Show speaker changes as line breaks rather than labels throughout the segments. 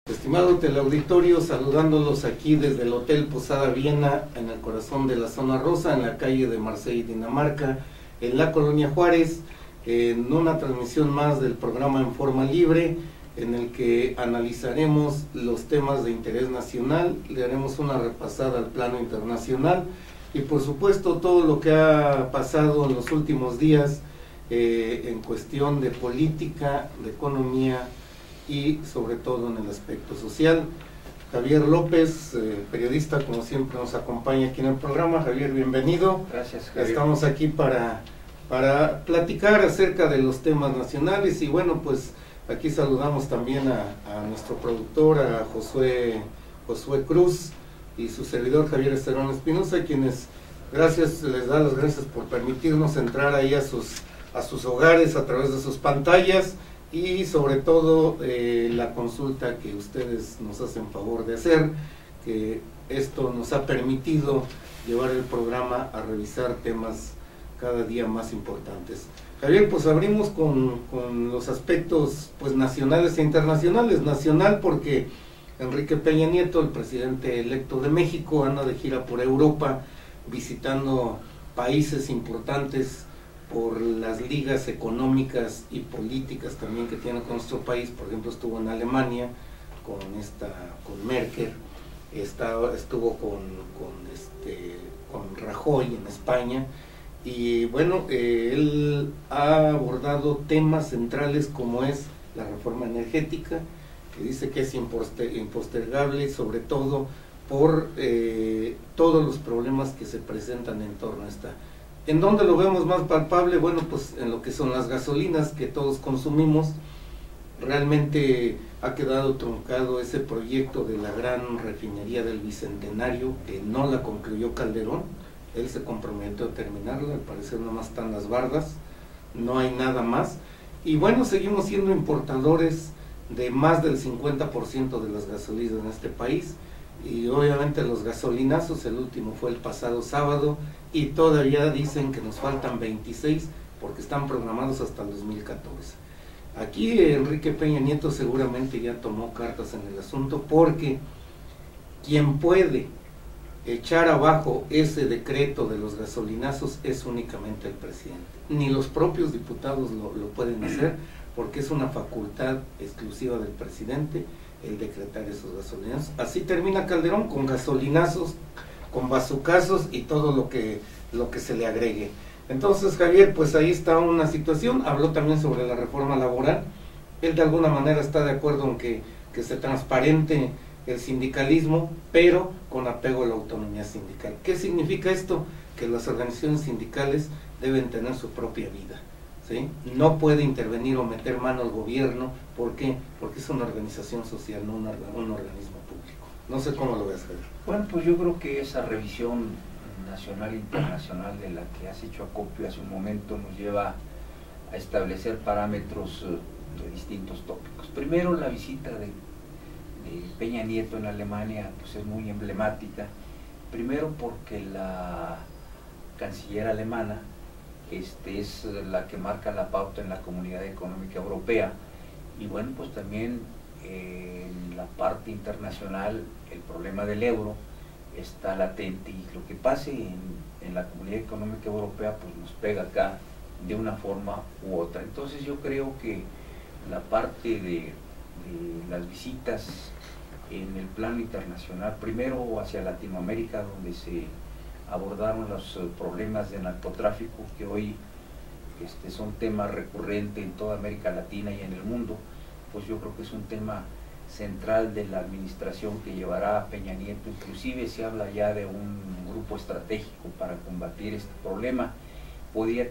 Estimado teleauditorio, saludándolos aquí desde el Hotel Posada Viena, en el corazón de la Zona Rosa, en la calle de Marsella, Dinamarca, en la Colonia Juárez, en una transmisión más del programa En Forma Libre, en el que analizaremos los temas de interés nacional, le haremos una repasada al plano internacional y por supuesto todo lo que ha pasado en los últimos días en cuestión de política, de economía y sobre todo en el aspecto social. Javier López, periodista, como siempre nos acompaña aquí en el programa. Javier, bienvenido.
Gracias, Javier.
Estamos aquí para platicar acerca de los temas nacionales y bueno, pues aquí saludamos también a nuestro productor, a Josué Cruz y su servidor Javier Esterón Espinosa, quienes les da las gracias por permitirnos entrar ahí a sus hogares a través de sus pantallas y sobre todo la consulta que ustedes nos hacen favor de hacer, que esto nos ha permitido llevar el programa a revisar temas cada día más importantes. Javier, pues abrimos con los aspectos pues nacionales e internacionales. Nacional porque Enrique Peña Nieto, el presidente electo de México, anda de gira por Europa visitando países importantes por las ligas económicas y políticas también que tiene con nuestro país. Por ejemplo, estuvo en Alemania con Merkel, estuvo con Rajoy en España, y bueno, él ha abordado temas centrales como es la reforma energética, que dice que es impostergable, sobre todo por todos los problemas que se presentan en torno a esta. ¿En dónde lo vemos más palpable? Bueno, pues en lo que son las gasolinas que todos consumimos. Realmente ha quedado truncado ese proyecto de la gran refinería del Bicentenario, que no la concluyó Calderón. Él se comprometió a terminarla, al parecer nomás están las bardas, no hay nada más. Y bueno, seguimos siendo importadores de más del 50% de las gasolinas en este país. Y obviamente los gasolinazos, el último fue el pasado sábado, y todavía dicen que nos faltan 26 porque están programados hasta el 2014. Aquí Enrique Peña Nieto seguramente ya tomó cartas en el asunto, porque quien puede echar abajo ese decreto de los gasolinazos es únicamente el presidente. Ni los propios diputados lo pueden hacer, porque es una facultad exclusiva del presidente el decretar esos gasolinazos. Así termina Calderón, con gasolinazos, con bazucazos y todo lo que se le agregue. Entonces, Javier, pues ahí está una situación. Habló también sobre la reforma laboral. Él de alguna manera está de acuerdo en que se transparente el sindicalismo, pero con apego a la autonomía sindical. ¿Qué significa esto? Que las organizaciones sindicales deben tener su propia vida, ¿sí? No puede intervenir o meter mano al gobierno. ¿Por qué? Porque es una organización social, no un organismo público. No sé cómo lo ves, Javier.
Bueno, pues yo creo que esa revisión nacional e internacional de la que has hecho acopio hace un momento nos lleva a establecer parámetros de distintos tópicos. Primero, la visita de Peña Nieto en Alemania pues es muy emblemática. Primero porque la canciller alemana es la que marca la pauta en la Comunidad Económica Europea, y bueno, pues también en la parte internacional el problema del euro está latente, y lo que pase en la Comunidad Económica Europea pues nos pega acá de una forma u otra. Entonces yo creo que la parte de las visitas en el plano internacional, primero hacia Latinoamérica, donde se abordaron los problemas de narcotráfico, que hoy son temas recurrentes en toda América Latina y en el mundo, pues yo creo que es un tema central de la administración que llevará a Peña Nieto. Inclusive se habla ya de un grupo estratégico para combatir este problema. Podría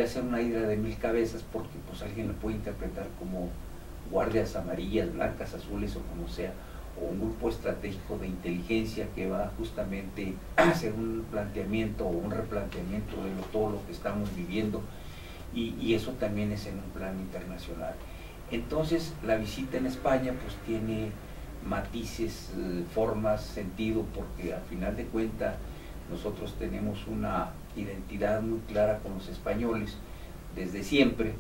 ser una hidra de 1000 cabezas, porque pues alguien lo puede interpretar como guardias amarillas, blancas, azules o como sea, o un grupo estratégico de inteligencia que va justamente a hacer un planteamiento o un replanteamiento de todo lo que estamos viviendo, y eso también es en un plano internacional. Entonces la visita en España pues tiene matices, formas, sentido, porque al final de cuentas nosotros tenemos una identidad muy clara con los españoles desde siempre,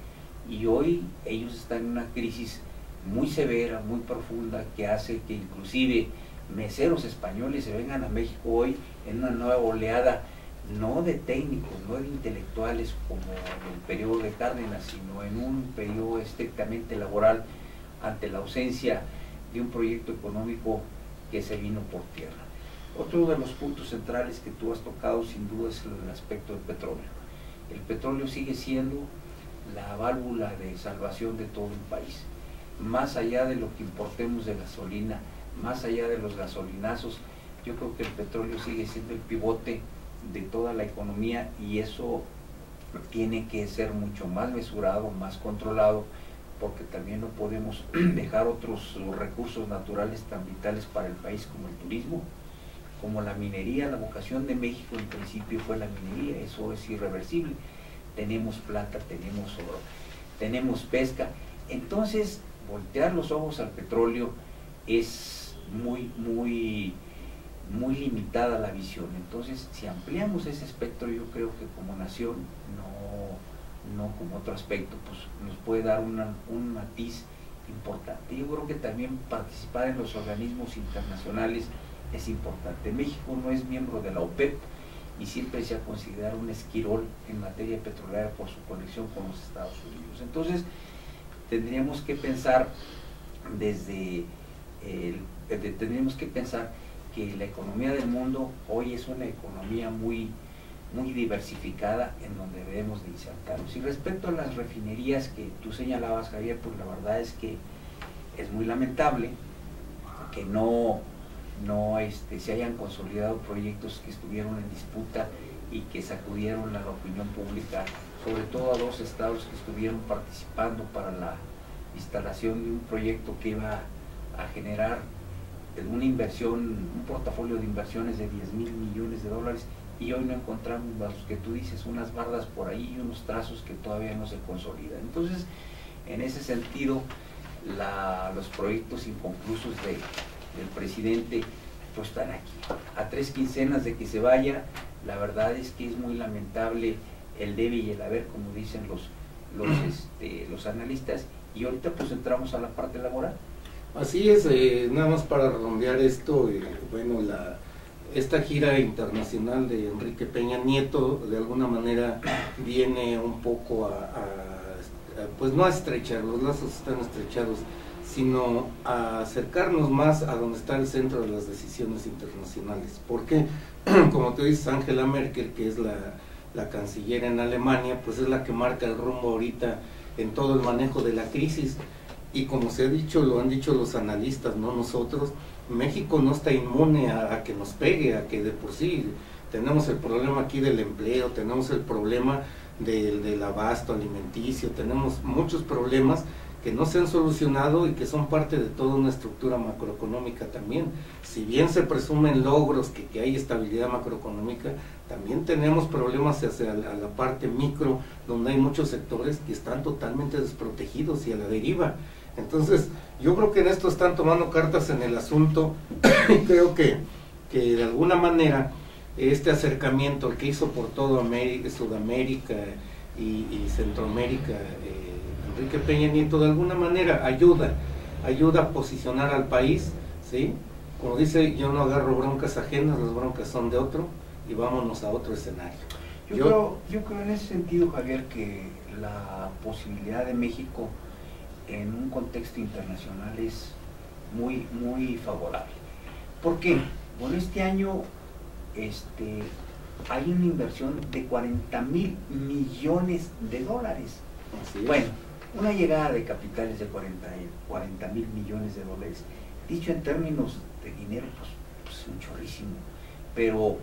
y hoy ellos están en una crisis muy severa, muy profunda, que hace que inclusive meseros españoles se vengan a México hoy en una nueva oleada, no de técnicos, no de intelectuales como en el periodo de Cárdenas, sino en un periodo estrictamente laboral, ante la ausencia de un proyecto económico que se vino por tierra. Otro de los puntos centrales que tú has tocado sin duda es el aspecto del petróleo. El petróleo sigue siendo la válvula de salvación de todo el país. Más allá de lo que importemos de gasolina, más allá de los gasolinazos, yo creo que el petróleo sigue siendo el pivote de toda la economía, y eso tiene que ser mucho más mesurado, más controlado, porque también no podemos dejar otros recursos naturales tan vitales para el país como el turismo, como la minería. La vocación de México en principio fue la minería, eso es irreversible. Tenemos plata, tenemos oro, tenemos pesca. Entonces, voltear los ojos al petróleo es muy limitada la visión. Entonces, si ampliamos ese espectro, yo creo que como nación, no como otro aspecto, pues nos puede dar un matiz importante. Yo creo que también participar en los organismos internacionales es importante. México no es miembro de la OPEP y siempre se ha considerado un esquirol en materia petrolera por su conexión con los Estados Unidos. Entonces, tendríamos que pensar tendríamos que pensar que la economía del mundo hoy es una economía muy diversificada, en donde debemos de insertarnos. Y respecto a las refinerías que tú señalabas, Javier, pues la verdad es que es muy lamentable que no se hayan consolidado proyectos que estuvieron en disputa y que sacudieron a la opinión pública, sobre todo a dos estados que estuvieron participando para la instalación de un proyecto que iba a generar una inversión, un portafolio de inversiones de 10,000 millones de dólares, y hoy no encontramos los que tú dices, unas bardas por ahí y unos trazos que todavía no se consolidan. Entonces, en ese sentido, los proyectos inconclusos del presidente pues están aquí. A 3 quincenas de que se vaya, la verdad es que es muy lamentable el debe y el haber, como dicen los analistas, y ahorita pues entramos a la parte laboral.
Así es, nada más para redondear esto, bueno, esta gira internacional de Enrique Peña Nieto de alguna manera viene un poco pues no a estrechar, los lazos están estrechados, sino a acercarnos más a donde está el centro de las decisiones internacionales. Porque, como tú dices, Angela Merkel, que es la canciller en Alemania, pues es la que marca el rumbo ahorita en todo el manejo de la crisis. Y como se ha dicho, lo han dicho los analistas, no nosotros, México no está inmune a que nos pegue, a que de por sí tenemos el problema aquí del empleo, tenemos el problema del abasto alimenticio, tenemos muchos problemas que no se han solucionado y que son parte de toda una estructura macroeconómica también. Si bien se presumen logros, que hay estabilidad macroeconómica, también tenemos problemas hacia la parte micro, donde hay muchos sectores que están totalmente desprotegidos y a la deriva. Entonces, yo creo que en esto están tomando cartas en el asunto y creo que de alguna manera este acercamiento que hizo por toda Sudamérica y Centroamérica, Enrique Peña Nieto, de alguna manera ayuda a posicionar al país, ¿sí? Como dice, yo no agarro broncas ajenas, las broncas son de otro, y vámonos a otro escenario.
Yo creo en ese sentido, Javier, que la posibilidad de México en un contexto internacional es muy favorable. ¿Por qué? Bueno, este año hay una inversión de 40,000 millones de dólares. Bueno, una llegada de capitales de 40,000 millones de dólares, dicho en términos de dinero, pues un chorrísimo. Pero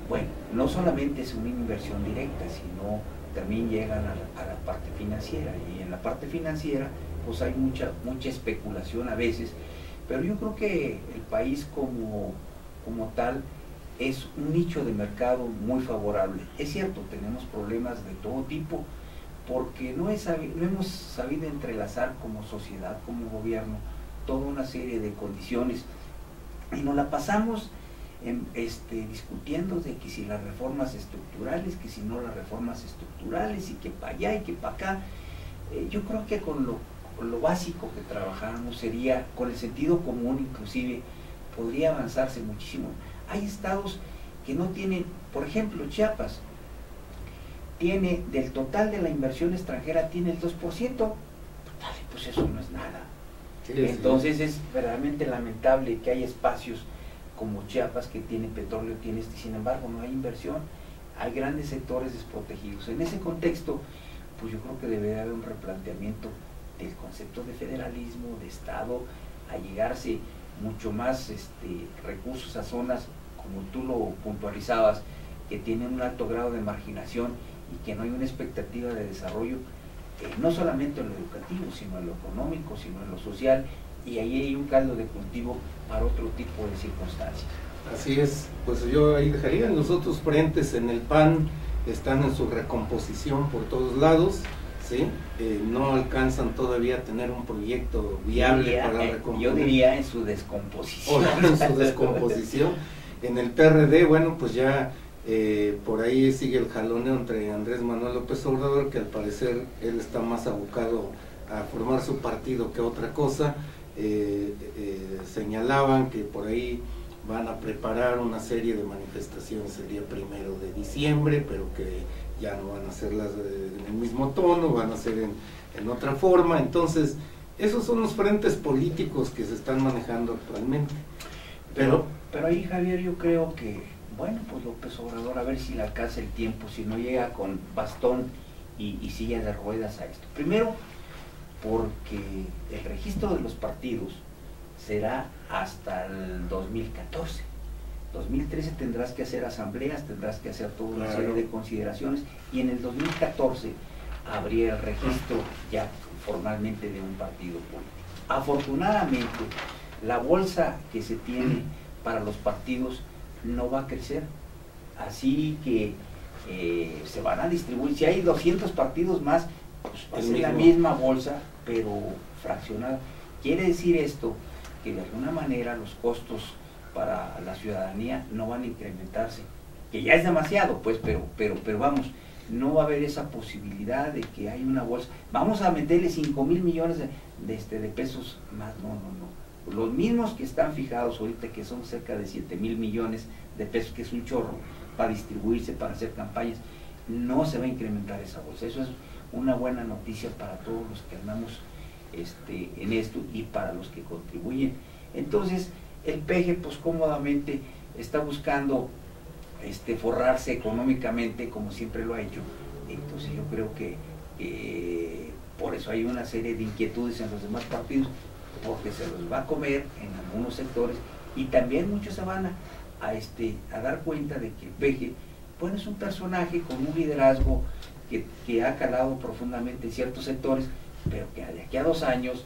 bueno, no solamente es una inversión directa, sino también llegan a la parte financiera, y en la parte financiera pues hay mucha especulación a veces, pero yo creo que el país como tal es un nicho de mercado muy favorable. Es cierto, tenemos problemas de todo tipo, porque no hemos sabido entrelazar como sociedad, como gobierno, toda una serie de condiciones, y nos la pasamos discutiendo de que si las reformas estructurales, que si no las reformas estructurales, y que para allá y que para acá. Yo creo que con lo básico que trabajamos sería, con el sentido común inclusive, podría avanzarse muchísimo. Hay estados que no tienen, por ejemplo, Chiapas, tiene, del total de la inversión extranjera, tiene el 2%, pues eso no es nada. Entonces es verdaderamente lamentable que haya espacios como Chiapas que tiene petróleo, tiene sin embargo no hay inversión, hay grandes sectores desprotegidos. En ese contexto, pues yo creo que debe haber un replanteamiento del concepto de federalismo, de Estado, a llegarse mucho más recursos a zonas, como tú lo puntualizabas, que tienen un alto grado de marginación y que no hay una expectativa de desarrollo, no solamente en lo educativo, sino en lo económico, sino en lo social, y ahí hay un caldo de cultivo para otro tipo de circunstancias.
Así es, pues yo ahí dejaría, los otros frentes en el PAN están en su recomposición por todos lados, ¿sí? No alcanzan todavía a tener un proyecto viable para recomponer.
Yo diría en su descomposición.
En su descomposición. En el PRD, bueno, pues ya por ahí sigue el jaloneo entre Andrés Manuel López Obrador, que al parecer él está más abocado a formar su partido que otra cosa. Señalaban que por ahí van a preparar una serie de manifestaciones el día 1 de diciembre, pero que ya no van a hacerlas en el mismo tono, van a ser en otra forma. Entonces, esos son los frentes políticos que se están manejando actualmente. Pero
ahí, Javier, yo creo que, bueno, pues López Obrador, a ver si le alcanza el tiempo, si no llega con bastón y silla de ruedas a esto. Primero, porque el registro de los partidos será hasta el 2014. 2013 tendrás que hacer asambleas, tendrás que hacer toda una serie de consideraciones, y en el 2014 habría el registro ya formalmente de un partido político. Afortunadamente, la bolsa que se tiene para los partidos no va a crecer, así que se van a distribuir. Si hay 200 partidos más, pues va a ser la misma bolsa, pero fraccionada. Quiere decir esto que de alguna manera los costos para la ciudadanía no van a incrementarse, que ya es demasiado, pues, pero vamos, no va a haber esa posibilidad de que haya una bolsa. Vamos a meterle 5,000 millones de pesos más, no. Los mismos que están fijados ahorita, que son cerca de 7,000 millones de pesos, que es un chorro, para distribuirse, para hacer campañas, no se va a incrementar esa bolsa. Eso es una buena noticia para todos los que andamos en esto y para los que contribuyen. Entonces, el PG, pues cómodamente está buscando forrarse económicamente, como siempre lo ha hecho. Entonces yo creo que por eso hay una serie de inquietudes en los demás partidos, porque se los va a comer en algunos sectores, y también muchos se van a dar cuenta de que el PG, bueno, es un personaje con un liderazgo que ha calado profundamente en ciertos sectores, pero que de aquí a 2 años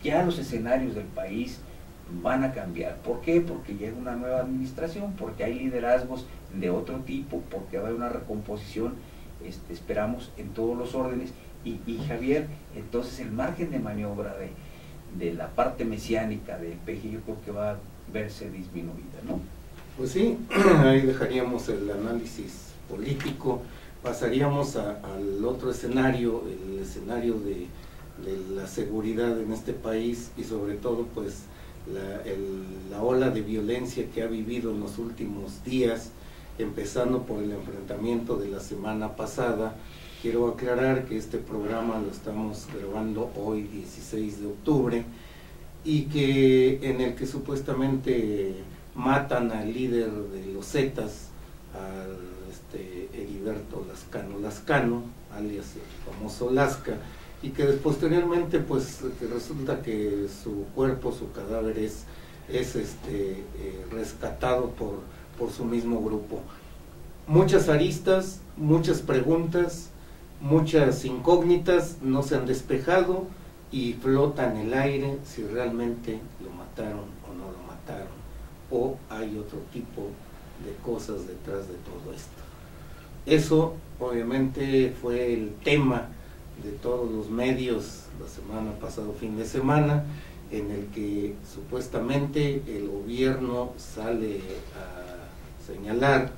ya los escenarios del país van a cambiar. ¿Por qué? Porque llega una nueva administración, porque hay liderazgos de otro tipo, porque va a haber una recomposición, esperamos, en todos los órdenes, y Javier, entonces el margen de maniobra de la parte mesiánica del PG, yo creo que va a verse disminuida, ¿no?
Pues sí, ahí dejaríamos el análisis político, pasaríamos al otro escenario, el escenario de la seguridad en este país, y sobre todo pues la ola de violencia que ha vivido en los últimos días, empezando por el enfrentamiento de la semana pasada. Quiero aclarar que este programa lo estamos grabando hoy, 16 de octubre, y en el que supuestamente matan al líder de los Zetas, al Heriberto Lascano, alias el famoso Lasca, y que posteriormente pues que resulta que su cuerpo, su cadáver es rescatado por su mismo grupo. Muchas aristas, muchas preguntas, muchas incógnitas no se han despejado y flota en el aire si realmente lo mataron o no lo mataron, o hay otro tipo de cosas detrás de todo esto. Eso obviamente fue el tema de todos los medios la semana pasada, fin de semana, en el que supuestamente el gobierno sale a señalar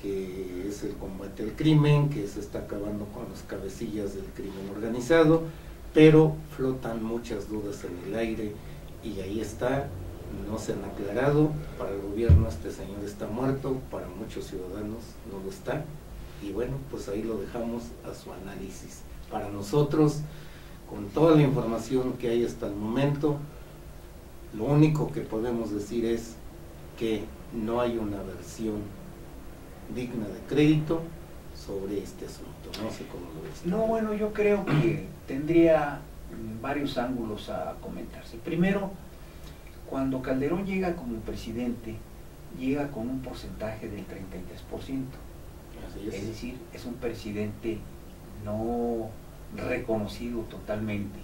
que es el combate al crimen, que se está acabando con los cabecillas del crimen organizado, pero flotan muchas dudas en el aire y ahí está, no se han aclarado. Para el gobierno este señor está muerto, para muchos ciudadanos no lo está, y bueno, pues ahí lo dejamos a su análisis. Para nosotros, con toda la información que hay hasta el momento, lo único que podemos decir es que no hay una versión digna de crédito sobre este asunto. No sé cómo lo ves.
No, bueno, yo creo que tendría varios ángulos a comentarse. Primero, cuando Calderón llega como presidente, llega con un porcentaje del 33%.
Así
Es decir, es un presidente no reconocido totalmente.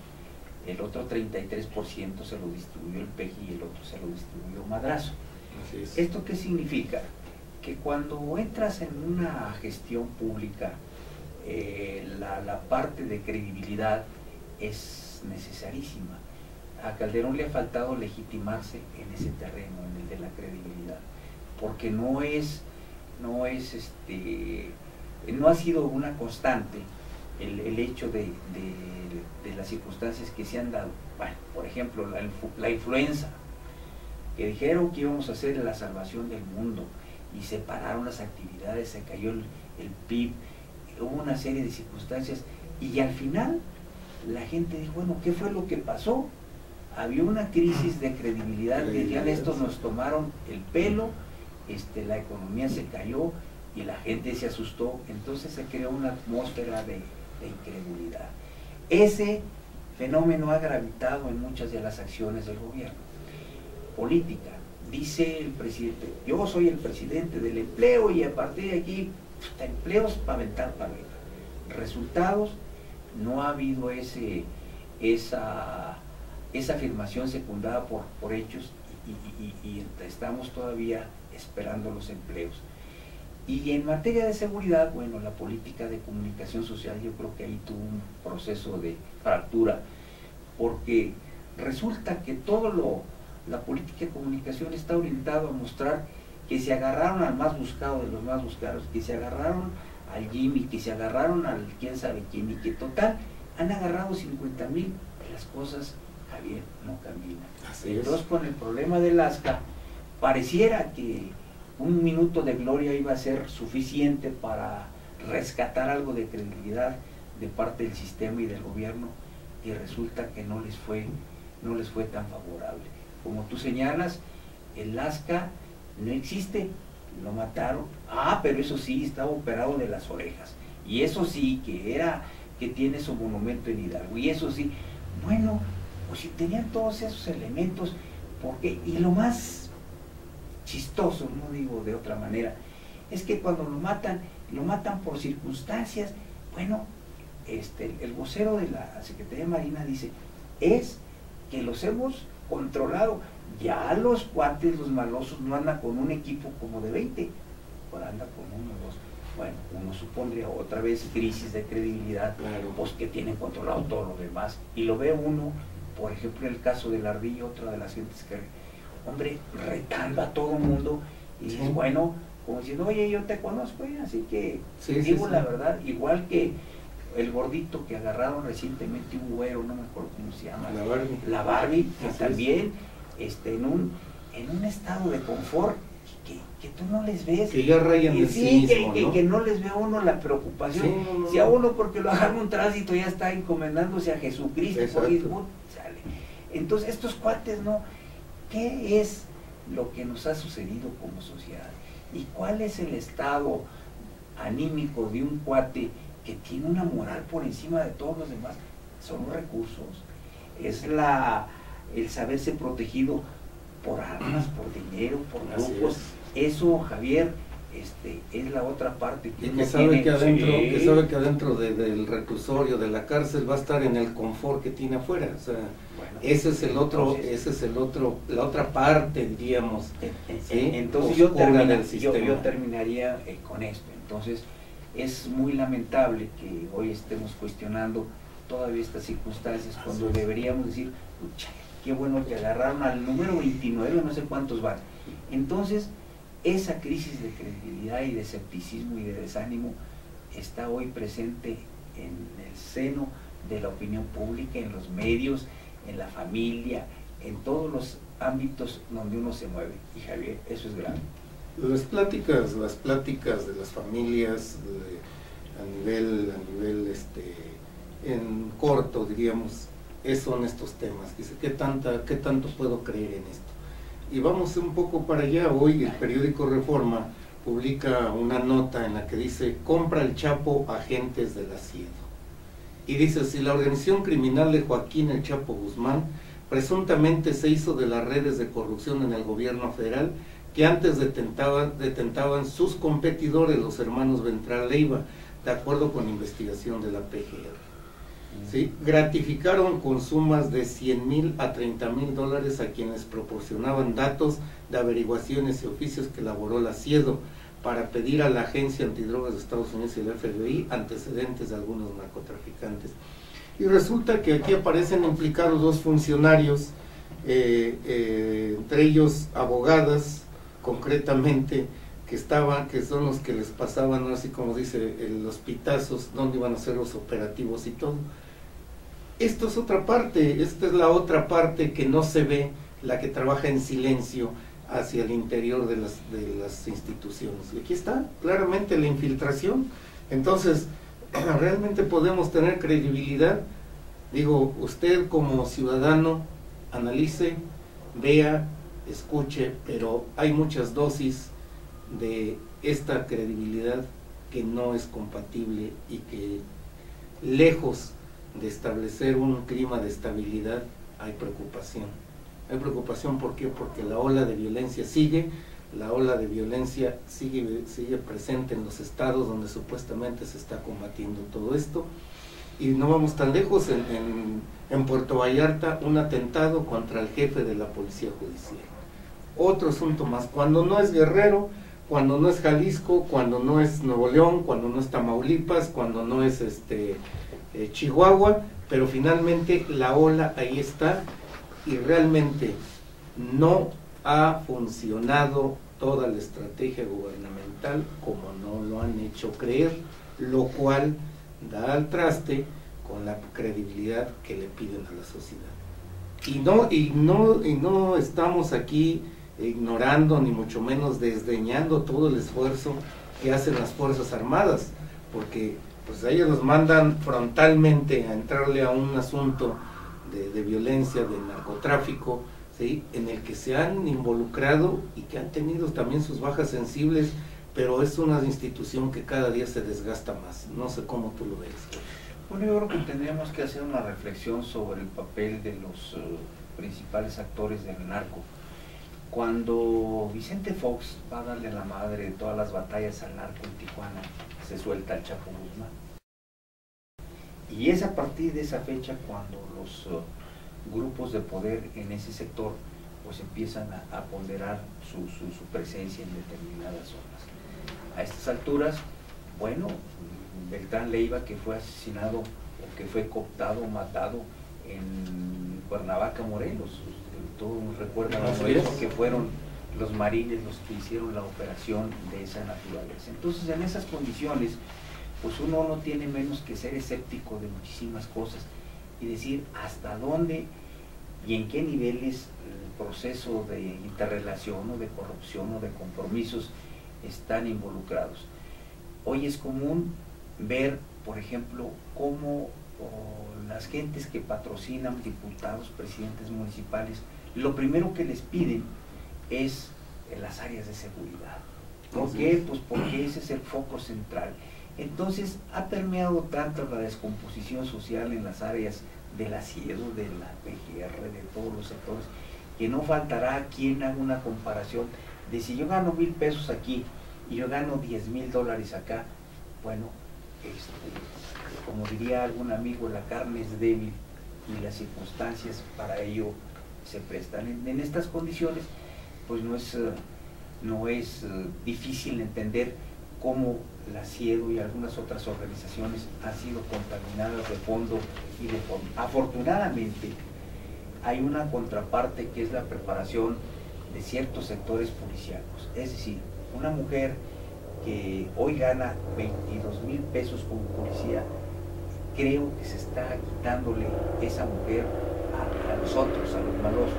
El otro 33% se lo distribuyó el PEJI y el otro se lo distribuyó Madrazo.
Así es.
¿Esto qué significa? Que cuando entras en una gestión pública, la parte de credibilidad es necesarísima. A Calderón le ha faltado legitimarse en ese terreno, en el de la credibilidad, porque no ha sido una constante el hecho de las circunstancias que se han dado. Bueno, por ejemplo, la influenza, que dijeron que íbamos a hacer la salvación del mundo, y se pararon las actividades, se cayó el PIB, hubo una serie de circunstancias, y al final la gente dijo, bueno, ¿qué fue lo que pasó? Había una crisis de credibilidad, decían, estos nos tomaron el pelo, la economía se cayó y la gente se asustó, entonces se creó una atmósfera de incredulidad. Ese fenómeno ha gravitado en muchas de las acciones del gobierno. Política, dice el presidente, yo soy el presidente del empleo y a partir de aquí, empleos para aventar para arriba. Resultados, no ha habido esa afirmación secundada por hechos y estamos todavía esperando los empleos. Y en materia de seguridad, bueno, la política de comunicación social, yo creo que ahí tuvo un proceso de fractura, porque resulta que la política de comunicación está orientada a mostrar que se agarraron al más buscado de los más buscados, que se agarraron al Jimmy, que se agarraron al quién sabe quién, y que total han agarrado 50,000, y las cosas, Javier, no caminan. Entonces, con el problema del ASCA, pareciera que un minuto de gloria iba a ser suficiente para rescatar algo de credibilidad de parte del sistema y del gobierno, y resulta que no les fue tan favorable. Como tú señalas, el ASCA no existe, lo mataron. Pero eso sí, estaba operado de las orejas, y eso sí, que tiene su monumento en Hidalgo, y eso sí, bueno, pues si tenían todos esos elementos, ¿por qué? Y lo más chistoso, no digo de otra manera, es que cuando lo matan por circunstancias. Bueno, el vocero de la Secretaría de Marina dice, es que los hemos controlado, ya los cuates, los malosos, no andan con un equipo como de 20, ahora anda con uno o dos. Bueno, uno supondría otra vez crisis de credibilidad,
claro,
pues que tienen controlado todo lo demás, y lo ve uno, por ejemplo, en el caso del Ardillo, otra de las gentes que, hombre, retando a todo el mundo, y dices, bueno, como diciendo, oye, yo te conozco, así que digo la verdad, igual que el gordito que agarraron recientemente, un güero, no me acuerdo cómo se llama, la Barbie, que también en un estado de confort que tú no les ves,
que ya rayan de cinismo, ¿no?
Que no les ve a uno la preocupación, si a uno porque lo agarra un tránsito ya está encomendándose a Jesucristo, sale. Entonces estos cuates, ¿no? ¿Qué es lo que nos ha sucedido como sociedad? ¿Y cuál es el estado anímico de un cuate que tiene una moral por encima de todos los demás? Son los recursos, es el saberse protegido por armas, por dinero, por grupos. Eso, Javier, es la otra parte
que sabe que adentro del reclusorio, de la cárcel, va a estar en el confort que tiene afuera. O sea, bueno, la otra parte, diríamos.
Entonces yo terminaría con esto. Entonces es muy lamentable que hoy estemos cuestionando todavía estas circunstancias cuando deberíamos decir, pucha, qué bueno que agarraron al número 29, no sé cuántos van. Entonces, esa crisis de credibilidad y de escepticismo y de desánimo está hoy presente en el seno de la opinión pública, en los medios, en la familia, en todos los ámbitos donde uno se mueve. Y Javier, eso es grave.
Las pláticas de las familias a nivel en corto, diríamos, son estos temas. Dice, ¿qué tanto puedo creer en esto? Y vamos un poco para allá. Hoy el periódico Reforma publica una nota en la que dice, compra el Chapo agentes del Asiedo. Y dice, si la organización criminal de Joaquín El Chapo Guzmán presuntamente se hizo de las redes de corrupción en el gobierno federal que antes detentaban sus competidores, los hermanos Ventral Leiva, de acuerdo con investigación de la PGR. ¿Sí? Gratificaron con sumas de 100,000 a 30,000 dólares a quienes proporcionaban datos de averiguaciones y oficios que elaboró la CIEDO para pedir a la Agencia Antidrogas de Estados Unidos y el FBI antecedentes de algunos narcotraficantes. Y resulta que aquí aparecen implicados dos funcionarios, entre ellos abogadas, concretamente, que son los que les pasaban, así como dice, los pitazos, dónde iban a ser los operativos y todo. Esto es otra parte, esta es la otra parte que no se ve, la que trabaja en silencio hacia el interior de las instituciones. Y aquí está claramente la infiltración. Entonces, ¿realmente podemos tener credibilidad? Digo, usted como ciudadano analice, vea, escuche, pero hay muchas dosis de esta credibilidad que no es compatible y que, lejos de establecer un clima de estabilidad, hay preocupación. Hay preocupación, ¿por qué? Porque la ola de violencia sigue presente en los estados donde supuestamente se está combatiendo todo esto. Y no vamos tan lejos, en Puerto Vallarta, un atentado contra el jefe de la Policía Judicial. Otro asunto más, cuando no es Guerrero, cuando no es Jalisco, cuando no es Nuevo León, cuando no es Tamaulipas, cuando no es Chihuahua, pero finalmente la ola ahí está y realmente no ha funcionado toda la estrategia gubernamental como no lo han hecho creer, lo cual da al traste con la credibilidad que le piden a la sociedad. Y no estamos aquí ignorando ni mucho menos desdeñando todo el esfuerzo que hacen las Fuerzas Armadas, porque pues ellos los mandan frontalmente a entrarle a un asunto de violencia, de narcotráfico, ¿sí? En el que se han involucrado y que han tenido también sus bajas sensibles, pero es una institución que cada día se desgasta más. No sé cómo tú lo ves.
Bueno, yo creo que tendríamos que hacer una reflexión sobre el papel de los principales actores del narco. Cuando Vicente Fox va a darle la madre de todas las batallas al narco en Tijuana, se suelta el Chapo Guzmán. Y es a partir de esa fecha cuando los grupos de poder en ese sector pues empiezan a ponderar su presencia en determinadas zonas. A estas alturas, bueno, Beltrán Leiva, que fue asesinado o que fue cooptado, matado en Cuernavaca, Morelos, todos recuerdan eso, que fueron los marines los que hicieron la operación de esa naturaleza. Entonces, en esas condiciones, pues uno no tiene menos que ser escéptico de muchísimas cosas y decir hasta dónde y en qué niveles el proceso de interrelación o de corrupción o de compromisos están involucrados. Hoy es común ver, por ejemplo, cómo las gentes que patrocinan diputados, presidentes municipales, lo primero que les piden es en las áreas de seguridad. ¿Por qué? Pues porque ese es el foco central. Entonces ha permeado tanto la descomposición social en las áreas de la CIEDO, de la PGR, de todos los sectores, que no faltará quien haga una comparación de si yo gano 1,000 pesos aquí y yo gano 10,000 dólares acá. Bueno, como diría algún amigo, la carne es débil y las circunstancias para ello se prestan. En estas condiciones, pues no es difícil entender cómo la CIEDO y algunas otras organizaciones han sido contaminadas de fondo y de forma. Afortunadamente, hay una contraparte que es la preparación de ciertos sectores policíacos. Es decir, una mujer que hoy gana 22,000 pesos como policía, creo que se está quitándole esa mujer a los otros, a los malosos.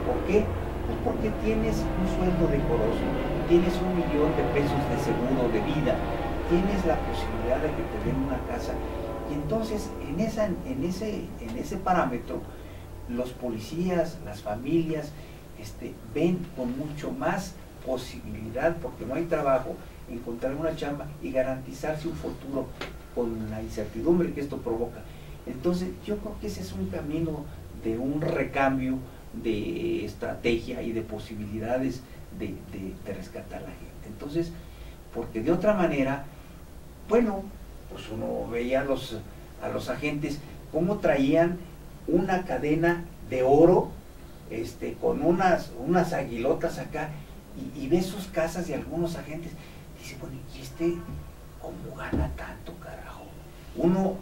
¿Por qué? Pues porque tienes un sueldo decoroso, tienes $1 millón de seguro de vida, tienes la posibilidad de que te den una casa, y entonces en ese parámetro los policías, las familias ven con mucho más posibilidad, porque no hay trabajo, encontrar una chamba y garantizarse un futuro con la incertidumbre que esto provoca. Entonces yo creo que ese es un camino de un recambio de estrategia y de posibilidades de rescatar a la gente. Entonces, porque de otra manera, bueno, pues uno veía a los agentes cómo traían una cadena de oro con unas aguilotas acá, y ves sus casas de algunos agentes, dice, bueno, ¿y cómo gana tanto, carajo? Uno,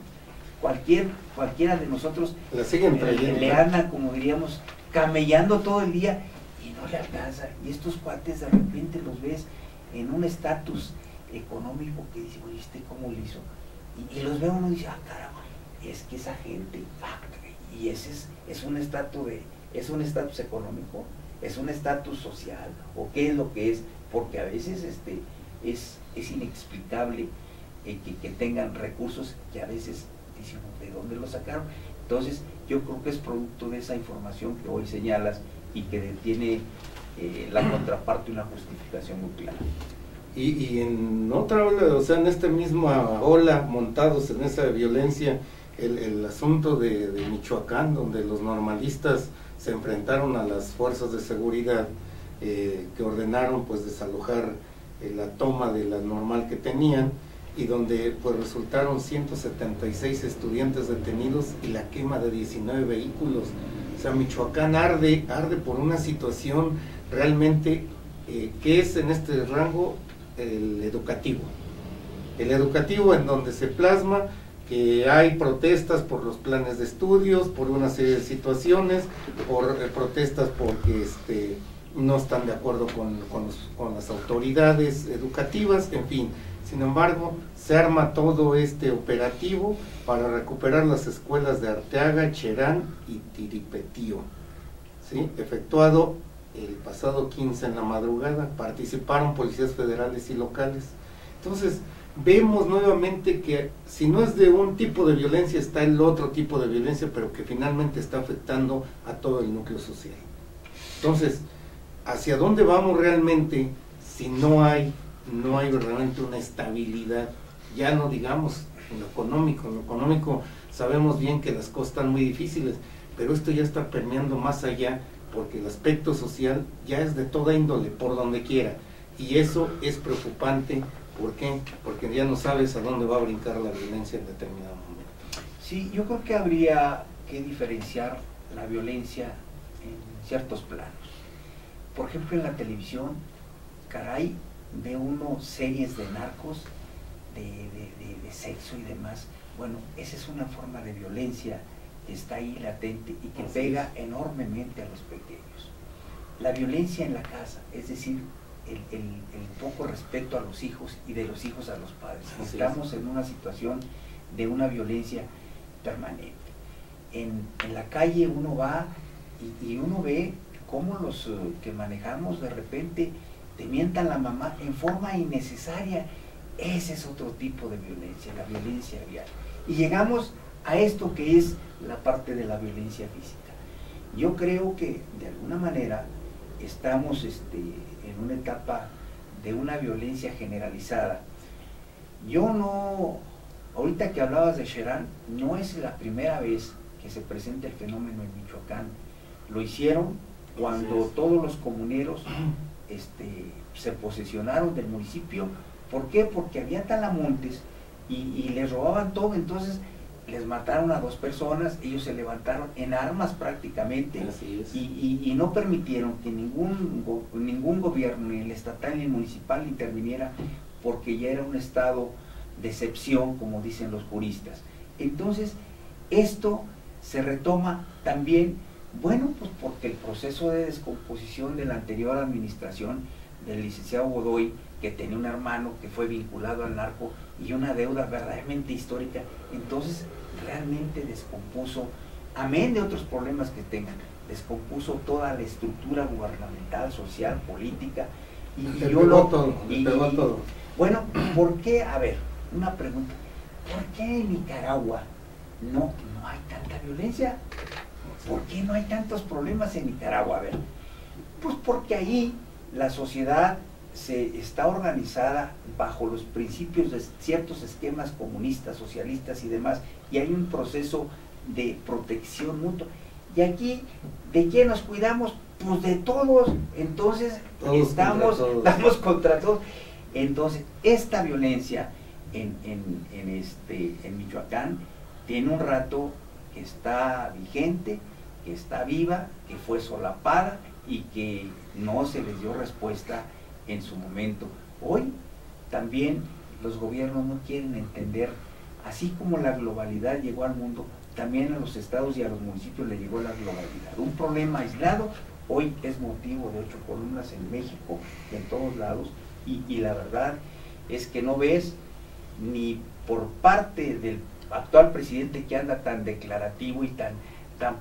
cualquiera de nosotros
la siguen trayendo,
le anda, como diríamos, camellando todo el día y no le alcanza, y estos cuates de repente los ves en un estatus económico que dice, oye, ¿cómo lo hizo? Y los ve uno y dice, caramba, es que esa gente, y ese es un estatus económico, es un estatus social, o qué es lo que es, porque a veces es inexplicable que tengan recursos que a veces dicen, ¿de dónde lo sacaron? Entonces yo creo que es producto de esa información que hoy señalas y que tiene la contraparte una justificación muy clara.
Y en otra ola, o sea, en esta misma ola, montados en esa violencia, el asunto de Michoacán, donde los normalistas se enfrentaron a las fuerzas de seguridad que ordenaron pues desalojar la toma de la normal que tenían, y donde pues resultaron 176 estudiantes detenidos y la quema de 19 vehículos. O sea, Michoacán arde por una situación realmente que es en este rango el educativo en donde se plasma que hay protestas por los planes de estudios, por una serie de situaciones, por protestas porque no están de acuerdo con las autoridades educativas, en fin. Sin embargo, se arma todo este operativo para recuperar las escuelas de Arteaga, Cherán y Tiripetío, ¿sí? Efectuado el pasado 15 en la madrugada. Participaron policías federales y locales. Entonces, vemos nuevamente que si no es de un tipo de violencia, está el otro tipo de violencia, pero que finalmente está afectando a todo el núcleo social. Entonces, ¿hacia dónde vamos realmente si no hay realmente una estabilidad? Ya no digamos en lo económico sabemos bien que las cosas están muy difíciles, pero esto ya está permeando más allá, porque el aspecto social ya es de toda índole, por donde quiera, y eso es preocupante. ¿Por qué? Porque ya no sabes a dónde va a brincar la violencia en determinado momento.
Sí, yo creo que habría que diferenciar la violencia en ciertos planos. Por ejemplo, en la televisión, caray, ve uno series de narcos, de sexo y demás. Bueno, esa es una forma de violencia que está ahí latente y que pega enormemente a los pequeños. La violencia en la casa, es decir, el poco respeto a los hijos y de los hijos a los padres. Estamos en una situación de una violencia permanente. En la calle uno va y uno ve cómo los que manejamos de repente te mientan la mamá en forma innecesaria. Ese es otro tipo de violencia, la violencia vial. Y llegamos a esto que es la parte de la violencia física. Yo creo que de alguna manera estamos en una etapa de una violencia generalizada. Yo no, ahorita que hablabas de Cherán, no es la primera vez que se presenta el fenómeno en Michoacán. Lo hicieron cuando todos los comuneros se posesionaron del municipio. ¿Por qué? Porque había talamontes y les robaban todo. Entonces les mataron a 2 personas, ellos se levantaron en armas prácticamente y no permitieron que ningún gobierno, ni el estatal ni el municipal, interviniera, porque ya era un estado de excepción, como dicen los juristas. Entonces esto se retoma también, bueno, pues porque el proceso de descomposición de la anterior administración del licenciado Godoy, que tenía un hermano que fue vinculado al narco y una deuda verdaderamente histórica. Entonces realmente descompuso, amén de otros problemas que tengan, descompuso toda la estructura gubernamental, social, política. Y
le
yo
pegó
lo
todo, le pegó todo.
Bueno, ¿por qué? A ver, una pregunta. ¿Por qué en Nicaragua no hay tanta violencia? ¿Por qué no hay tantos problemas en Nicaragua? A ver, pues porque ahí la sociedad se está organizada bajo los principios de ciertos esquemas comunistas, socialistas y demás, y hay un proceso de protección mutua. Y aquí, ¿de quién nos cuidamos? Pues de todos. Entonces estamos contra todos. Entonces esta violencia en Michoacán tiene un rato que está vigente, que está viva, que fue solapada y que no se les dio respuesta en su momento. Hoy también los gobiernos no quieren entender, así como la globalidad llegó al mundo, también a los estados y a los municipios le llegó la globalidad. Un problema aislado hoy es motivo de 8 columnas en México y en todos lados, y la verdad es que no ves ni por parte del actual presidente, que anda tan declarativo y tan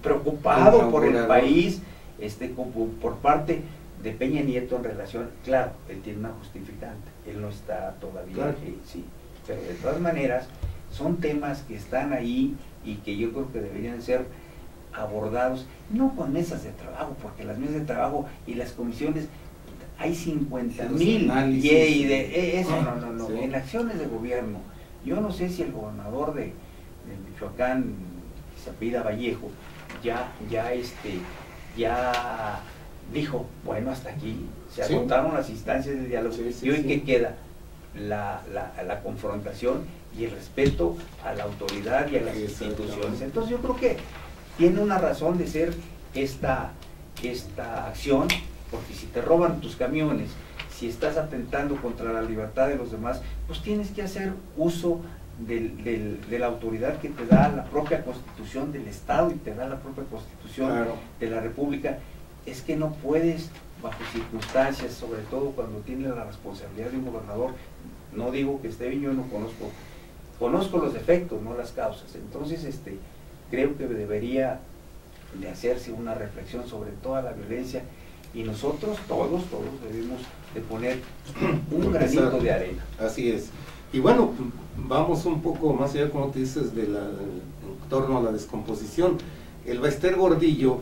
preocupado por el país, como por parte de Peña Nieto en relación, claro, él tiene una justificante, él no está todavía, claro. Sí, pero de todas maneras son temas que están ahí y que yo creo que deberían ser abordados, no con mesas de trabajo, porque las mesas de trabajo y las comisiones, hay 50,000 y de eso, no, sí. En acciones de gobierno, yo no sé si el gobernador de Michoacán, que se apellida Vallejo, ya dijo, bueno, hasta aquí, se agotaron las instancias de diálogo, y hoy que queda la confrontación y el respeto a la autoridad y a las instituciones. Entonces yo creo que tiene una razón de ser esta acción, porque si te roban tus camiones, si estás atentando contra la libertad de los demás, pues tienes que hacer uso de la autoridad que te da la propia Constitución del Estado y te da la propia Constitución, claro, de la República. Es que no puedes, bajo circunstancias, sobre todo cuando tienes la responsabilidad de un gobernador, no digo que esté bien, yo no conozco los efectos, no las causas. Entonces creo que debería de hacerse una reflexión sobre toda la violencia, y nosotros todos debemos de poner un granito de arena.
Así es. Y bueno, vamos un poco más allá, como te dices, en torno a la descomposición. El Bester Gordillo,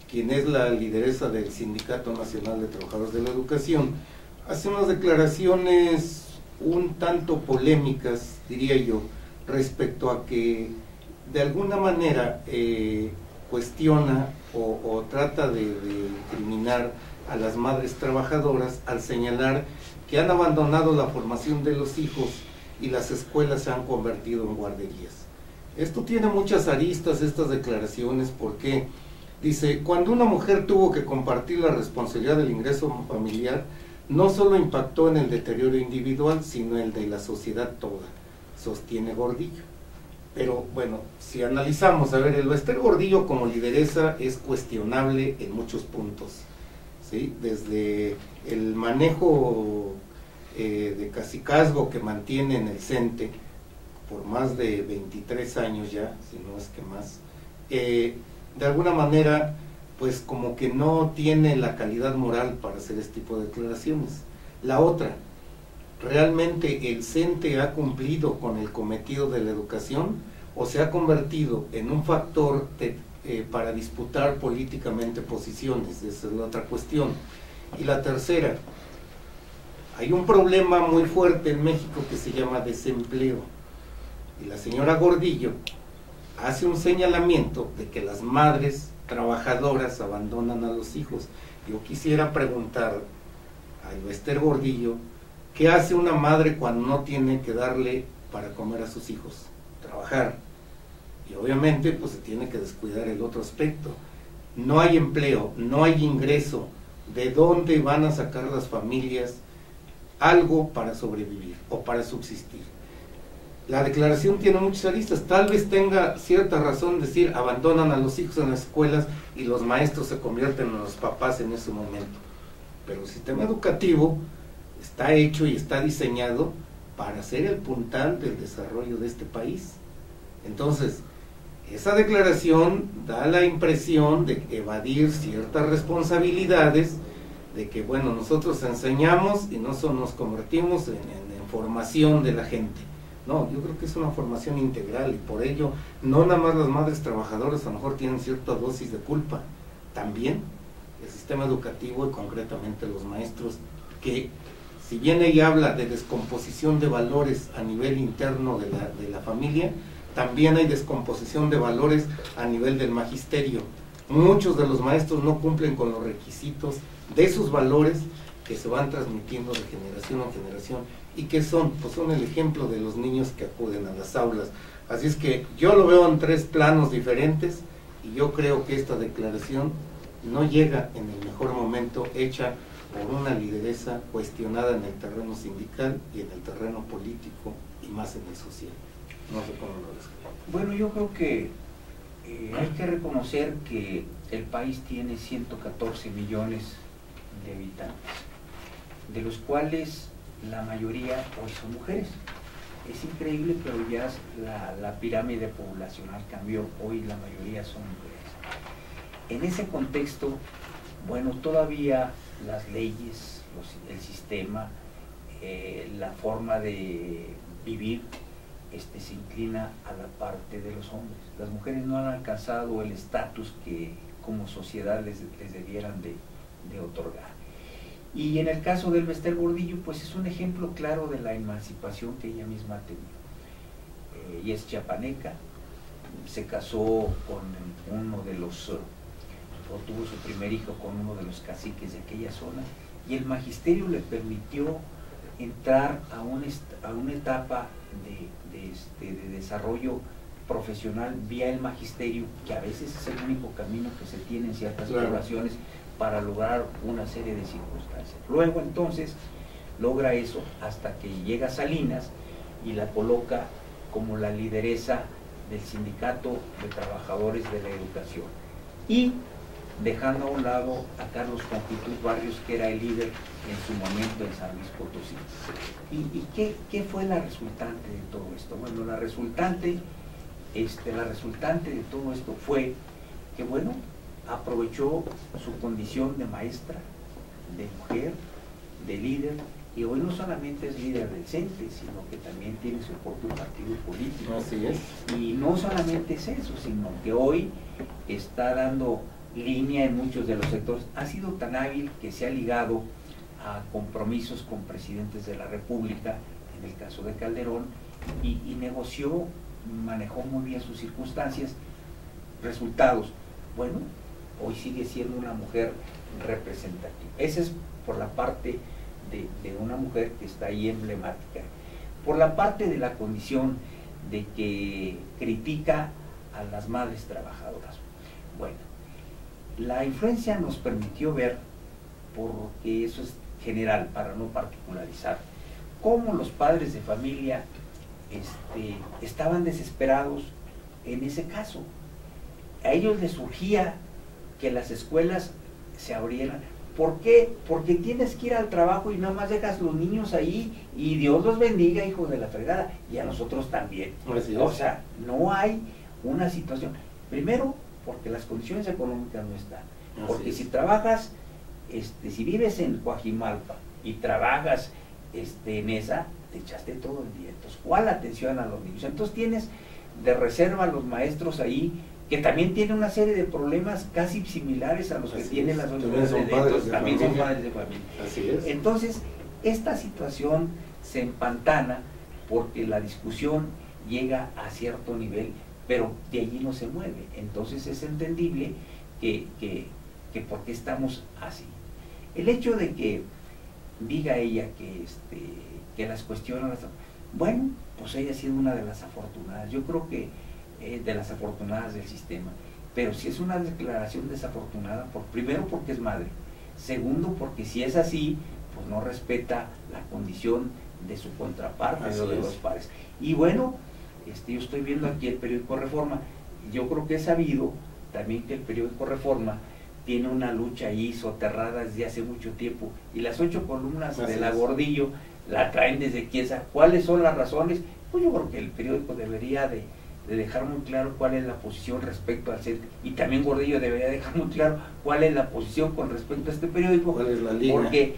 quien es la lideresa del Sindicato Nacional de Trabajadores de la Educación, hace unas declaraciones un tanto polémicas, diría yo, respecto a que de alguna manera cuestiona o trata de incriminar a las madres trabajadoras al señalar que han abandonado la formación de los hijos y las escuelas se han convertido en guarderías. Esto tiene muchas aristas, estas declaraciones, porque dice, cuando una mujer tuvo que compartir la responsabilidad del ingreso familiar, no solo impactó en el deterioro individual, sino el de la sociedad toda, sostiene Gordillo. Pero bueno, si analizamos, a ver, el Bester Gordillo como lideresa es cuestionable en muchos puntos, ¿sí? Desde el manejo de cacicazgo que mantiene en el CENTE por más de 23 años ya, si no es que más, de alguna manera pues como que no tiene la calidad moral para hacer este tipo de declaraciones. La otra, ¿realmente el CENTE ha cumplido con el cometido de la educación o se ha convertido en un factor para disputar políticamente posiciones? Esa es la otra cuestión. Y la tercera, hay un problema muy fuerte en México que se llama desempleo, y la señora Gordillo hace un señalamiento de que las madres trabajadoras abandonan a los hijos. Yo quisiera preguntar a Bester Gordillo, ¿qué hace una madre cuando no tiene que darle para comer a sus hijos? Trabajar. Y obviamente pues se tiene que descuidar el otro aspecto. No hay empleo, no hay ingreso. ¿De dónde van a sacar las familias algo para sobrevivir o para subsistir? La declaración tiene muchas aristas. Tal vez tenga cierta razón decir abandonan a los hijos en las escuelas y los maestros se convierten en los papás en ese momento. pero el sistema educativo está hecho y está diseñado para ser el puntal del desarrollo de este país. Entonces, esa declaración da la impresión de evadir ciertas responsabilidades, de que, bueno, nosotros enseñamos y no nos convertimos en formación de la gente. No, yo creo que es una formación integral, y por ello, no nada más las madres trabajadoras a lo mejor tienen cierta dosis de culpa, también el sistema educativo y concretamente los maestros, que si bien ella habla de descomposición de valores a nivel interno de la familia, también hay descomposición de valores a nivel del magisterio. Muchos de los maestros no cumplen con los requisitos de esos valores que se van transmitiendo de generación en generación. ¿Y qué son? Pues son el ejemplo de los niños que acuden a las aulas. Así es que yo lo veo en 3 planos diferentes, y yo creo que esta declaración no llega en el mejor momento, hecha por una lideresa cuestionada en el terreno sindical y en el terreno político, y más en el social. No sé cómo lo ves.
Bueno, yo creo que hay que reconocer que el país tiene 114 millones de habitantes, de los cuales la mayoría hoy son mujeres. Es increíble, pero ya la pirámide poblacional cambió. Hoy la mayoría son mujeres. En ese contexto, bueno, todavía las leyes, el sistema, la forma de vivir se inclina a la parte de los hombres. Las mujeres no han alcanzado el estatus que como sociedad les debieran de otorgar. Y en el caso del Bester Gordillo, pues es un ejemplo claro de la emancipación que ella misma ha tenido. Ella es chiapaneca, se casó con uno de los, o tuvo su primer hijo con uno de los caciques de aquella zona, y el magisterio le permitió entrar a una etapa de desarrollo profesional vía el magisterio, que a veces es el único camino que se tiene en ciertas poblaciones para lograr una serie de circunstancias. Luego entonces logra eso hasta que llega Salinas y la coloca como la lideresa del sindicato de trabajadores de la educación, y dejando a un lado a Carlos Confitud Barrios, que era el líder en su momento en San Luis Potosí. ¿Y qué fue la resultante de todo esto? Bueno, la resultante de todo esto fue que, bueno, aprovechó su condición de maestra, de mujer, de líder, y hoy no solamente es líder del CENTE, sino que también tiene su propio partido político.
Así es.
Y no solamente es eso, sino que hoy está dando línea en muchos de los sectores. Ha sido tan hábil que se ha ligado a compromisos con presidentes de la República, en el caso de Calderón, y negoció, manejó muy bien sus circunstancias. Resultados, bueno, hoy sigue siendo una mujer representativa. Esa es por la parte de una mujer que está ahí emblemática. Por la parte de la condición de que critica a las madres trabajadoras. Bueno, la influencia nos permitió ver, porque eso es general para no particularizar, cómo los padres de familia estaban desesperados en ese caso. A ellos les surgía que las escuelas se abrieran. ¿Por qué? Porque tienes que ir al trabajo y nada más dejas los niños ahí y Dios los bendiga, hijos de la fregada, y a nosotros también. O sea, no hay una situación. Primero, porque las condiciones económicas no están. Porque si trabajas, si vives en Coajimalpa y trabajas en esa, te echaste todo el día. Entonces, ¿cuál atención a los niños? Entonces tienes de reserva a los maestros ahí, que también tienen una serie de problemas casi similares a los que tienen las universidades, también son padres de familia.
Así es.
Entonces, esta situación se empantana porque la discusión llega a cierto nivel, pero de allí no se mueve. Entonces es entendible que por qué estamos así. El hecho de que diga ella que las cuestiones, bueno, pues ella ha sido una de las afortunadas. Yo creo que de las afortunadas del sistema, pero si es una declaración desafortunada, primero porque es madre, segundo porque si es así, pues no respeta la condición de su contraparte, de los pares. Y bueno, yo estoy viendo aquí el periódico Reforma, y yo creo que he sabido también que el periódico Reforma tiene una lucha ahí soterrada desde hace mucho tiempo, y las 8 columnas
Así
de la
es.
Gordillo la traen desde quién sabe. ¿Cuáles son las razones? Pues yo creo que el periódico debería de dejar muy claro cuál es la posición respecto al CENTE, y también Gordillo debería dejar muy claro cuál es la posición con respecto a este periódico,
¿Cuál es la línea?
porque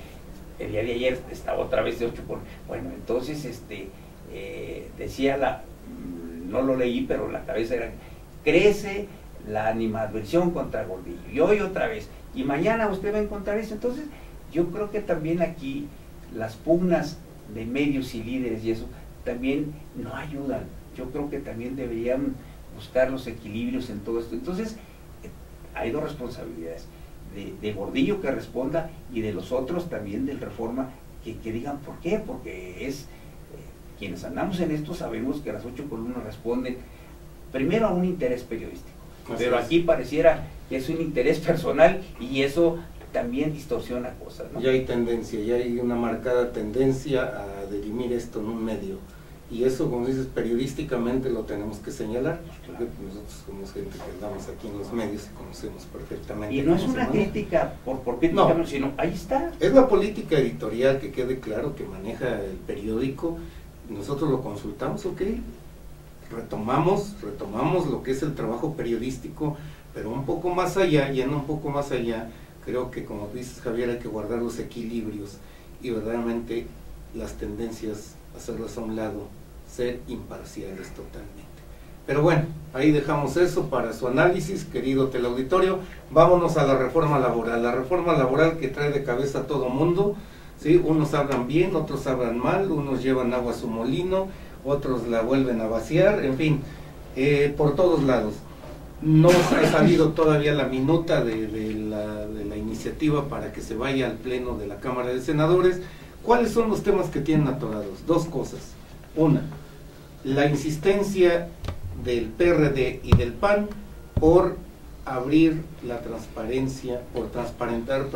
el día de ayer estaba otra vez de 8 por... Bueno, entonces decía no lo leí, pero la cabeza era: crece la animadversión contra Gordillo, y hoy otra vez, y mañana usted va a encontrar eso. Entonces yo creo que también aquí las pugnas de medios y líderes y eso también no ayudan. Yo creo que también deberían buscar los equilibrios en todo esto. Entonces hay dos responsabilidades: de Gordillo, que responda, y de los otros también del Reforma, que digan por qué. Porque es quienes andamos en esto sabemos que las 8 columnas responden primero a un interés periodístico, pero aquí pareciera que es un interés personal, y eso también distorsiona cosas, ¿no?
Ya hay tendencia, ya hay una marcada tendencia a dirimir esto en un medio, y eso, como dices, periodísticamente lo tenemos que señalar, porque nosotros somos gente que andamos aquí en los medios y conocemos perfectamente.
Y no es una crítica por crítica,
no,
sino ahí está.
Es la política editorial, que quede claro, que maneja el periódico. Nosotros lo consultamos, ok, retomamos lo que es el trabajo periodístico, pero un poco más allá, yendo un poco más allá, creo que, como dices, Javier, hay que guardar los equilibrios y verdaderamente las tendencias, hacerlas a un lado, ser imparciales totalmente. Pero bueno, ahí dejamos eso para su análisis, querido teleauditorio. Vámonos a la reforma laboral. La reforma laboral que trae de cabeza a todo mundo, ¿sí? Unos hablan bien, otros hablan mal, unos llevan agua a su molino, otros la vuelven a vaciar, en fin, por todos lados. No ha salido todavía la minuta de la iniciativa para que se vaya al pleno de la Cámara de Senadores. ¿Cuáles son los temas que tienen atorados? Dos cosas. Una, la insistencia del PRD y del PAN por abrir la transparencia, por transparentar,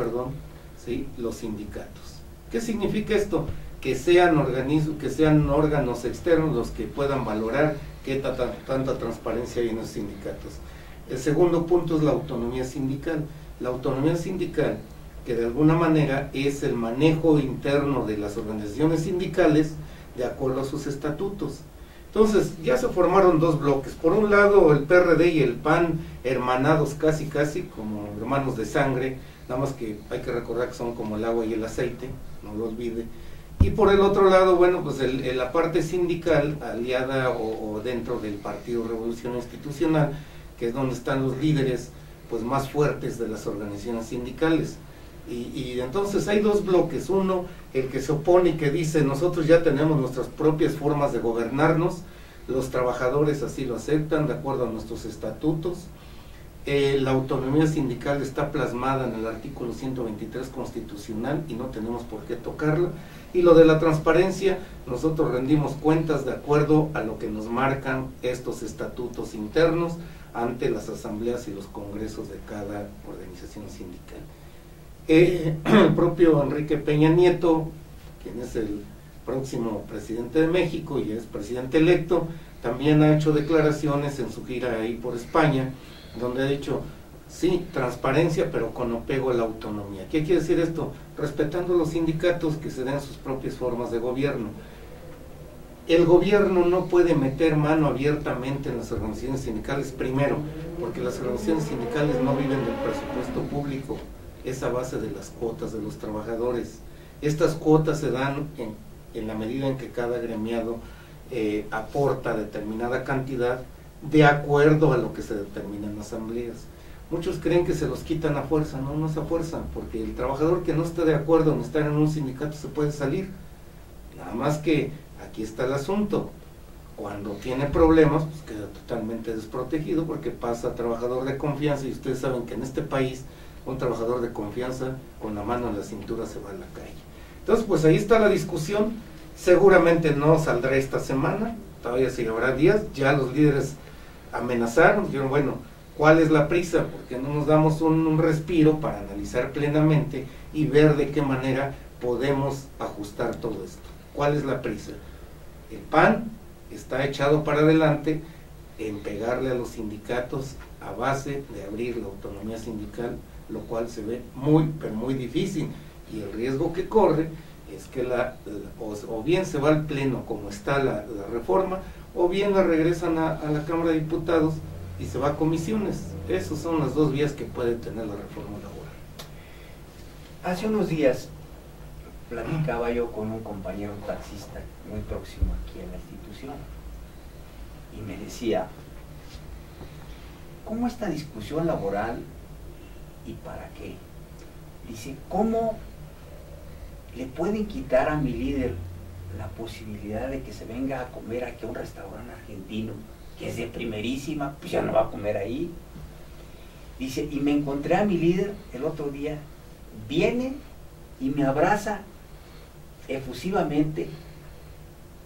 ¿sí?, los sindicatos. ¿Qué significa esto? Que sean órganos externos los que puedan valorar qué tanta transparencia hay en los sindicatos. El segundo punto es la autonomía sindical. La autonomía sindical, que de alguna manera es el manejo interno de las organizaciones sindicales de acuerdo a sus estatutos. Entonces, ya se formaron dos bloques. Por un lado, el PRD y el PAN, hermanados casi como hermanos de sangre, nada más que hay que recordar que son como el agua y el aceite, no lo olvide. Y por el otro lado, bueno, pues la parte sindical aliada o dentro del Partido Revolución Institucional, que es donde están los líderes pues más fuertes de las organizaciones sindicales. Y entonces hay dos bloques: uno, el que se opone y que dice: nosotros ya tenemos nuestras propias formas de gobernarnos, los trabajadores así lo aceptan de acuerdo a nuestros estatutos, la autonomía sindical está plasmada en el artículo 123 constitucional y no tenemos por qué tocarla. Y lo de la transparencia, nosotros rendimos cuentas de acuerdo a lo que nos marcan estos estatutos internos ante las asambleas y los congresos de cada organización sindical. El propio Enrique Peña Nieto, quien es el próximo presidente de México y es presidente electo, también ha hecho declaraciones en su gira ahí por España, donde ha dicho: sí, transparencia, pero con apego a la autonomía. ¿Qué quiere decir esto? Respetando los sindicatos, que se den sus propias formas de gobierno. El gobierno no puede meter mano abiertamente en las organizaciones sindicales, primero, porque las organizaciones sindicales no viven del presupuesto público, es a base de las cuotas de los trabajadores. Estas cuotas se dan en la medida en que cada gremiado aporta determinada cantidad de acuerdo a lo que se determina en asambleas. Muchos creen que se los quitan a fuerza. No, no es a fuerza, porque el trabajador que no esté de acuerdo en estar en un sindicato se puede salir. Nada más que aquí está el asunto: cuando tiene problemas, pues queda totalmente desprotegido, porque pasa a trabajador de confianza, y ustedes saben que en este país un trabajador de confianza con la mano en la cintura se va a la calle. Entonces, pues ahí está la discusión. Seguramente no saldrá esta semana, todavía se llevará días. Ya los líderes amenazaron, dijeron: bueno, ¿cuál es la prisa? Porque no nos damos un respiro para analizar plenamente y ver de qué manera podemos ajustar todo esto. ¿Cuál es la prisa? El PAN está echado para adelante en pegarle a los sindicatos a base de abrir la autonomía sindical lo cual se ve muy, pero muy difícil, y el riesgo que corre es que o bien se va al pleno como está la reforma, o bien la regresan a la Cámara de Diputados y se va a comisiones. Esas son las dos vías que puede tener la reforma laboral.
Hace unos días platicaba yo con un compañero taxista muy próximo aquí en la institución y me decía, ¿cómo esta discusión laboral y para qué? Dice, ¿cómo le pueden quitar a mi líder la posibilidad de que se venga a comer aquí a un restaurante argentino que es de primerísima? Pues ya no va a comer ahí. Dice, y me encontré a mi líder el otro día, viene y me abraza efusivamente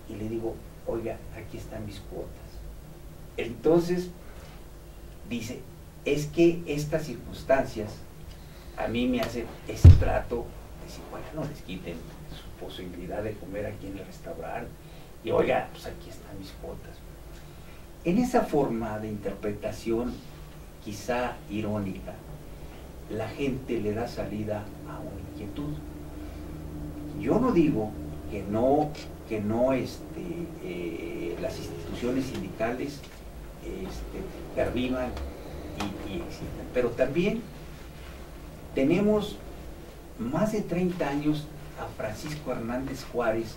y le digo, oiga, aquí están mis cuotas. Entonces dice, es que estas circunstancias a mí me hacen ese trato de decir, oiga, no les quiten su posibilidad de comer aquí en el restaurante, y oiga, pues aquí están mis cuotas. En esa forma de interpretación quizá irónica, la gente le da salida a una inquietud. Yo no digo que las instituciones sindicales pervivan y existan, pero también tenemos más de 30 años a Francisco Hernández Juárez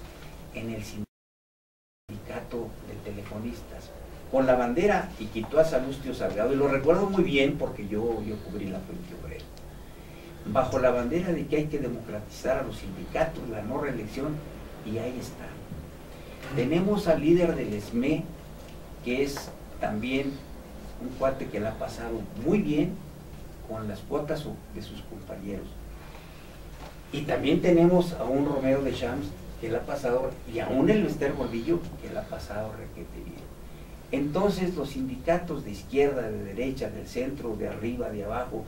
en el sindicato de telefonistas, con la bandera, y quitó a Salustio Salgado, y lo recuerdo muy bien porque yo cubrí la Fuente Obrera, bajo la bandera de que hay que democratizar a los sindicatos, la no reelección, y ahí está. Tenemos al líder del ESME, que es también un cuate que la ha pasado muy bien con las cuotas de sus compañeros. Y también tenemos a un Romero de Champs que la ha pasado, y a un Elvester Gordillo que la ha pasado requete bien. Entonces los sindicatos de izquierda, de derecha, del centro, de arriba, de abajo,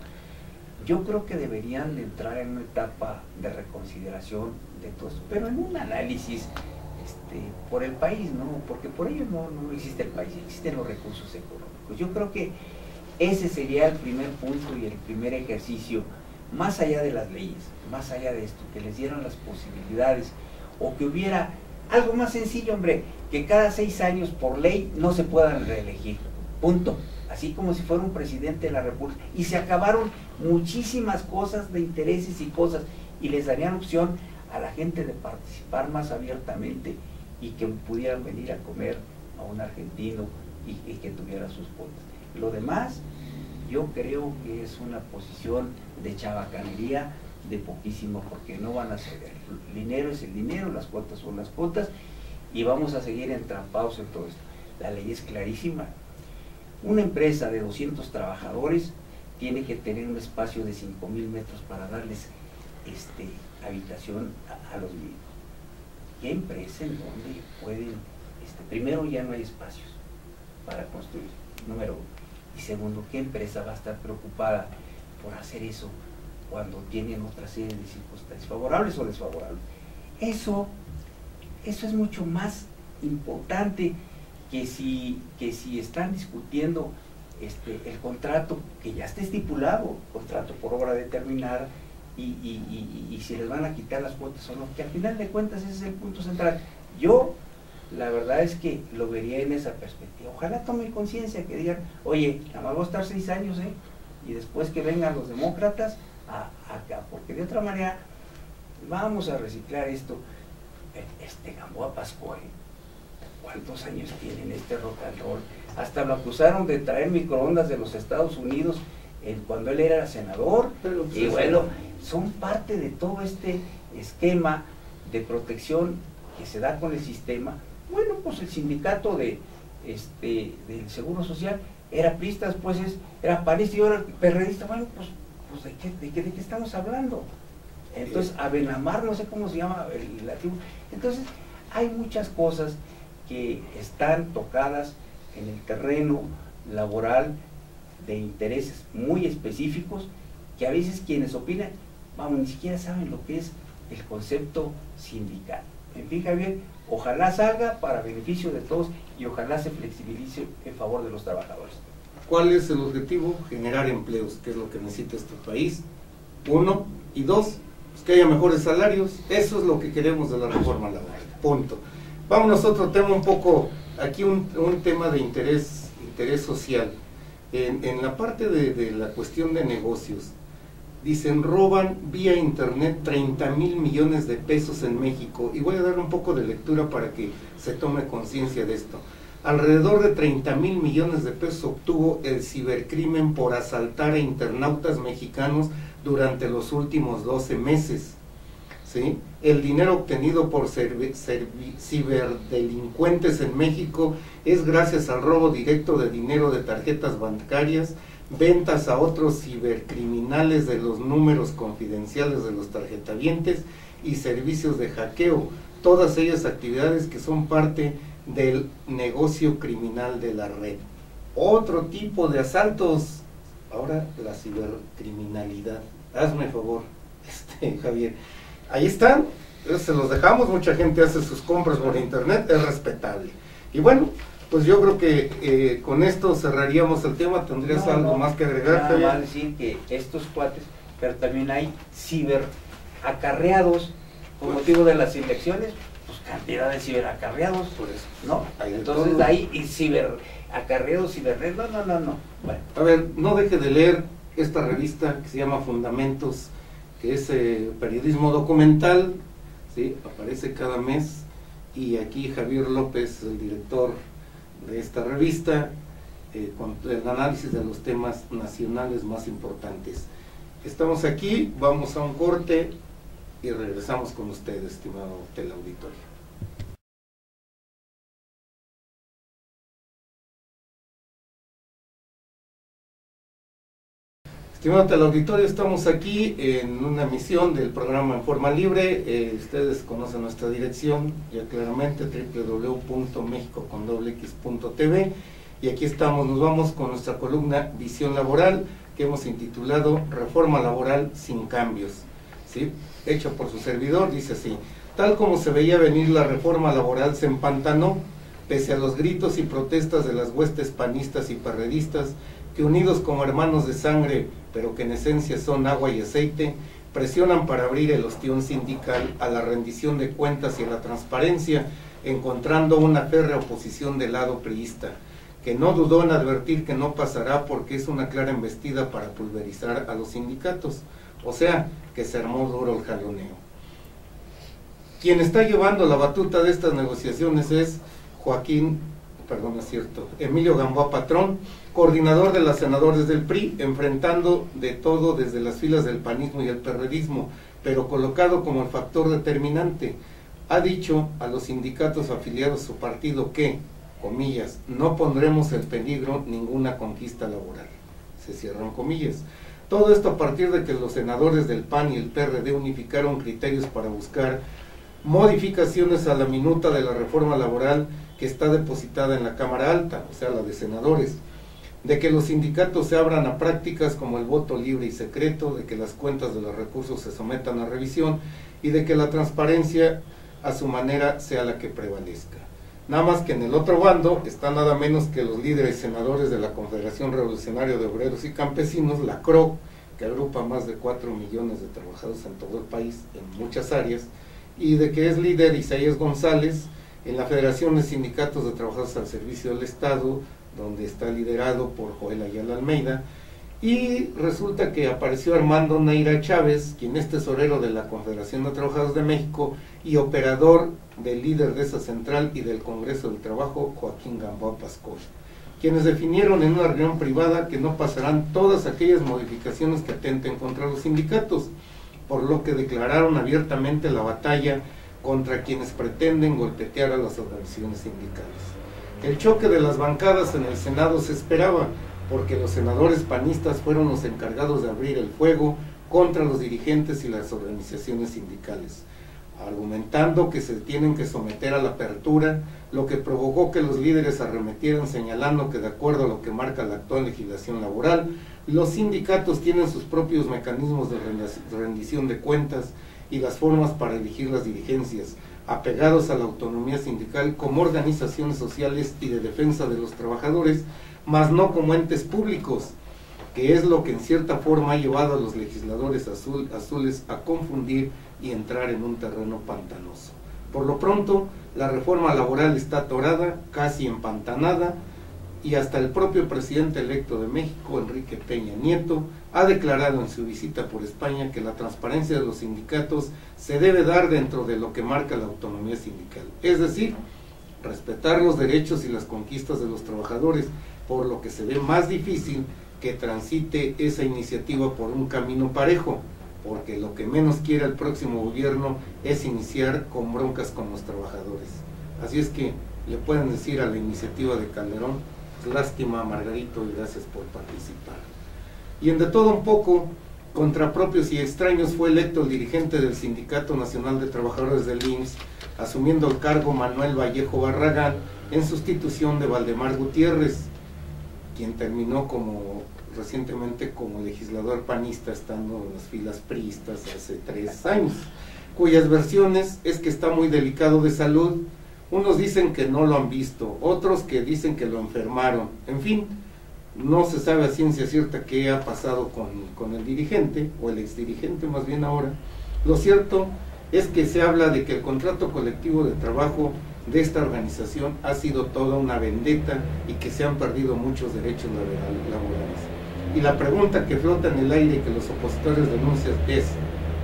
yo creo que deberían de entrar en una etapa de reconsideración de todo esto, pero en un análisis por el país, ¿no? Porque por ello no existe el país, existen los recursos económicos. Yo creo que ese sería el primer punto y el primer ejercicio, más allá de las leyes, más allá de esto, que les dieran las posibilidades, o que hubiera algo más sencillo, hombre, que cada 6 años por ley no se puedan reelegir, punto, así como si fuera un presidente de la República, y se acabaron muchísimas cosas de intereses y cosas, y les darían opción a la gente de participar más abiertamente y que pudieran venir a comer a un argentino y que tuviera sus cuotas. Lo demás, yo creo que es una posición de chabacanería, de poquísimo, porque no van a ceder. El dinero es el dinero, las cuotas son las cuotas, y vamos a seguir entrampados en todo esto. La ley es clarísima. Una empresa de 200 trabajadores tiene que tener un espacio de 5,000 metros para darles habitación a los mismos. ¿Qué empresa en donde pueden? Primero, ya no hay espacios para construir, número 1. Y segundo, ¿qué empresa va a estar preocupada por hacer eso cuando tienen otra serie de circunstancias favorables o desfavorables? Eso es mucho más importante que si están discutiendo el contrato que ya está estipulado, contrato por obra determinada, y si les van a quitar las cuotas o no, que al final de cuentas ese es el punto central. Yo, la verdad es que lo vería en esa perspectiva. Ojalá tomen conciencia, que digan, oye, nada más voy a estar 6 años, y después que vengan los demócratas acá, porque de otra manera vamos a reciclar esto. Gamboa Pascual, ¿cuántos años tienen rock and roll? Hasta lo acusaron de traer microondas de los Estados Unidos cuando él era senador, y bueno, son parte de todo este esquema de protección que se da con el sistema. Bueno, pues el sindicato del Seguro Social era priista, después era panista y ahora perredista. Bueno, pues ¿de qué estamos hablando? Entonces, Abenamar, no sé cómo se llama el latino. Entonces, hay muchas cosas que están tocadas en el terreno laboral de intereses muy específicos, que a veces quienes opinan, ni siquiera saben lo que es el concepto sindical. En fin, Javier, ojalá salga para beneficio de todos y ojalá se flexibilice en favor de los trabajadores.
¿Cuál es el objetivo? Generar empleos, que es lo que necesita este país. 1, y 2, pues que haya mejores salarios. Eso es lo que queremos de la reforma laboral. Punto. Vámonos a otro tema un poco, aquí un tema de interés social. En la parte de la cuestión de negocios, dicen, roban vía internet 30,000 millones de pesos en México, y voy a dar un poco de lectura para que se tome conciencia de esto. Alrededor de 30,000 millones de pesos obtuvo el cibercrimen por asaltar a internautas mexicanos durante los últimos 12 meses. ¿Sí? El dinero obtenido por ciberdelincuentes en México es gracias al robo directo de dinero de tarjetas bancarias, ventas a otros cibercriminales de los números confidenciales de los tarjetavientes y servicios de hackeo, todas ellas actividades que son parte del negocio criminal de la red. Otro tipo de asaltos, ahora la cibercriminalidad. Hazme favor, Javier. Ahí están, se los dejamos, mucha gente hace sus compras por internet, es respetable. Y bueno, pues yo creo que con esto cerraríamos el tema. ¿Tendrías algo más que agregar, Javier?
Nada más decir que estos cuates, pero también hay ciberacarreados por motivo de las elecciones, pues cantidad de ciberacarreados,
Por eso.
¿no? Entonces ahí y ciberacarreados, ciberred, no. Bueno.
A ver, no deje de leer esta revista que se llama Fundamentos, que es periodismo documental, ¿sí? Aparece cada mes, y aquí Javier López, el director de esta revista, con el análisis de los temas nacionales más importantes. Estamos aquí, vamos a un corte y regresamos con ustedes, estimado teleauditorio. Estimado teleauditorio, estamos aquí en una emisión del programa En Forma Libre. Ustedes conocen nuestra dirección ya claramente, www.mexico.tv, y aquí estamos, nos vamos con nuestra columna Visión Laboral, que hemos intitulado Reforma Laboral sin cambios, ¿sí? Hecho por su servidor, dice así: tal como se veía venir, la reforma laboral se empantanó, pese a los gritos y protestas de las huestes panistas y perredistas, que unidos como hermanos de sangre, pero que en esencia son agua y aceite, presionan para abrir el ostión sindical a la rendición de cuentas y a la transparencia, encontrando una férrea oposición del lado priista, que no dudó en advertir que no pasará porque es una clara embestida para pulverizar a los sindicatos, o sea, que se armó duro el jaloneo. Quien está llevando la batuta de estas negociaciones es Emilio Gamboa Patrón, coordinador de los senadores del PRI, enfrentando de todo desde las filas del panismo y el perredismo, pero colocado como el factor determinante. Ha dicho a los sindicatos afiliados a su partido que, comillas, no pondremos en peligro ninguna conquista laboral, se cierran comillas. Todo esto a partir de que los senadores del PAN y el PRD unificaron criterios para buscar modificaciones a la minuta de la reforma laboral que está depositada en la Cámara Alta, o sea, la de senadores, de que los sindicatos se abran a prácticas como el voto libre y secreto, de que las cuentas de los recursos se sometan a revisión y de que la transparencia a su manera sea la que prevalezca. Nada más que en el otro bando están nada menos que los líderes senadores de la Confederación Revolucionaria de Obreros y Campesinos, la CRO, que agrupa más de 4 millones de trabajadores en todo el país, en muchas áreas, y de que es líder Isaías González en la Federación de Sindicatos de Trabajadores al Servicio del Estado, donde está liderado por Joel Ayala Almeida, y resulta que apareció Armando Neira Chávez, quien es tesorero de la Confederación de Trabajadores de México y operador del líder de esa central y del Congreso del Trabajo, Joaquín Gamboa Pascual, quienes definieron en una reunión privada que no pasarán todas aquellas modificaciones que atenten contra los sindicatos, por lo que declararon abiertamente la batalla contra quienes pretenden golpetear a las organizaciones sindicales. El choque de las bancadas en el Senado se esperaba, porque los senadores panistas fueron los encargados de abrir el fuego contra los dirigentes y las organizaciones sindicales, argumentando que se tienen que someter a la apertura, lo que provocó que los líderes arremetieran señalando que de acuerdo a lo que marca la actual legislación laboral, los sindicatos tienen sus propios mecanismos de rendición de cuentas y las formas para elegir las dirigencias, apegados a la autonomía sindical como organizaciones sociales y de defensa de los trabajadores, mas no como entes públicos, que es lo que en cierta forma ha llevado a los legisladores azules a confundir y entrar en un terreno pantanoso. Por lo pronto, la reforma laboral está atorada, casi empantanada, y hasta el propio presidente electo de México, Enrique Peña Nieto, ha declarado en su visita por España que la transparencia de los sindicatos se debe dar dentro de lo que marca la autonomía sindical, es decir, respetar los derechos y las conquistas de los trabajadores, por lo que se ve más difícil que transite esa iniciativa por un camino parejo, porque lo que menos quiere el próximo gobierno es iniciar con broncas con los trabajadores. Así es que le pueden decir a la iniciativa de Calderón: lástima, Margarito, y gracias por participar. Y en de todo un poco, contra propios y extraños, fue electo el dirigente del Sindicato Nacional de Trabajadores del IMSS, asumiendo el cargo Manuel Vallejo Barragán, en sustitución de Valdemar Gutiérrez, quien terminó recientemente como legislador panista, estando en las filas priistas hace 3 años, cuyas versiones es que está muy delicado de salud. Unos dicen que no lo han visto, otros que dicen que lo enfermaron. En fin, no se sabe a ciencia cierta qué ha pasado con el dirigente, o el exdirigente más bien ahora. Lo cierto es que se habla de que el contrato colectivo de trabajo de esta organización ha sido toda una vendetta y que se han perdido muchos derechos laborales. Y la pregunta que flota en el aire y que los opositores denuncian es: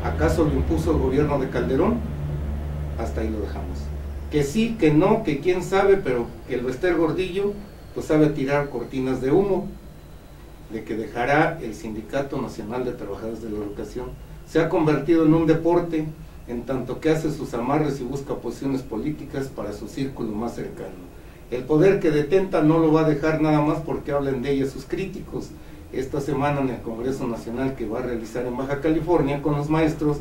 ¿acaso lo impuso el gobierno de Calderón? Hasta ahí lo dejamos. Que sí, que no, que quién sabe, pero que el Bester Gordillo pues sabe tirar cortinas de humo, de que dejará el Sindicato Nacional de Trabajadores de la Educación. Se ha convertido en un deporte, en tanto que hace sus amarres y busca posiciones políticas para su círculo más cercano. El poder que detenta no lo va a dejar nada más porque hablen de ella sus críticos. Esta semana en el Congreso Nacional que va a realizar en Baja California con los maestros,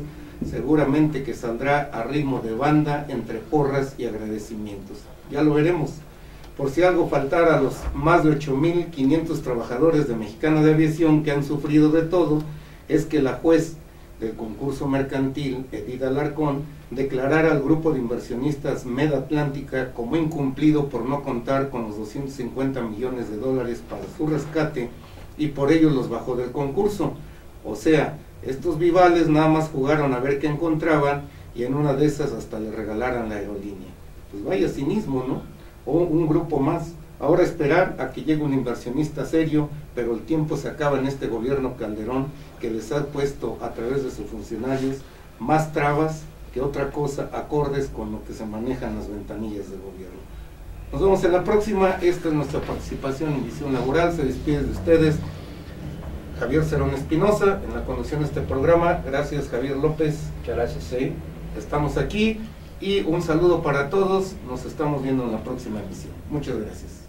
seguramente que saldrá a ritmo de banda entre porras y agradecimientos. Ya lo veremos. Por si algo faltara a los más de 8.500 trabajadores de Mexicana de Aviación que han sufrido de todo, es que la juez del concurso mercantil, Edith Alarcón, declarara al grupo de inversionistas Med Atlántica como incumplido por no contar con los $250 millones para su rescate, y por ello los bajó del concurso. O sea, estos vivales nada más jugaron a ver qué encontraban, y en una de esas hasta le regalaran la aerolínea. Pues vaya cinismo, ¿no? O un grupo más. Ahora esperar a que llegue un inversionista serio, pero el tiempo se acaba en este gobierno Calderón, que les ha puesto a través de sus funcionarios más trabas que otra cosa, acordes con lo que se manejan las ventanillas del gobierno. Nos vemos en la próxima. Esta es nuestra participación en Visión Laboral. Se despide de ustedes Javier Cerón Espinosa en la conducción de este programa. Gracias, Javier López.
Muchas gracias.
Sí, estamos aquí, y un saludo para todos. Nos estamos viendo en la próxima emisión. Muchas gracias.